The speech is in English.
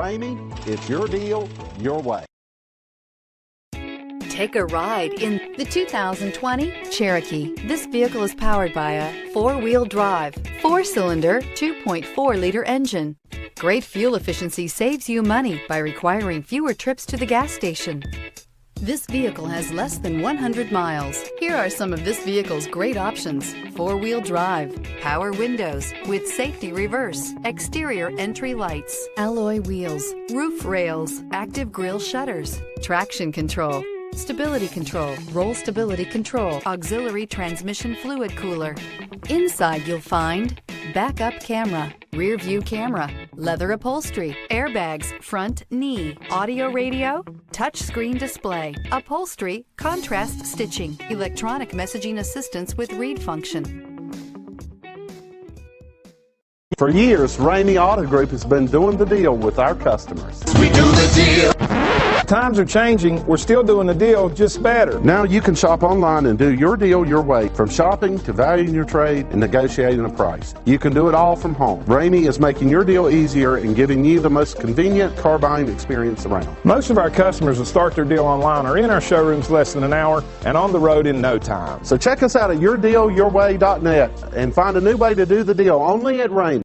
Ramey, it's your deal, your way. Take a ride in the 2020 Cherokee. This vehicle is powered by a four-wheel drive, four-cylinder, 2.4-liter engine. Great fuel efficiency saves you money by requiring fewer trips to the gas station. This vehicle has less than 100 miles. Here are some of this vehicle's great options: four-wheel drive, power windows with safety reverse, exterior entry lights, alloy wheels, roof rails, active grille shutters, traction control, stability control, roll stability control, auxiliary transmission fluid cooler. Inside you'll find backup camera, rear view camera, leather upholstery, airbags, front knee, audio radio, touchscreen display, upholstery, contrast stitching, electronic messaging assistance with read function. For years, Ramey Auto Group has been doing the deal with our customers. We do the deal. Times are changing. We're still doing the deal, just better. Now you can shop online and do your deal your way, from shopping to valuing your trade and negotiating a price. You can do it all from home. Ramey is making your deal easier and giving you the most convenient car buying experience around. Most of our customers that start their deal online are in our showrooms less than an hour and on the road in no time. So check us out at yourdealyourway.net and find a new way to do the deal only at Ramey.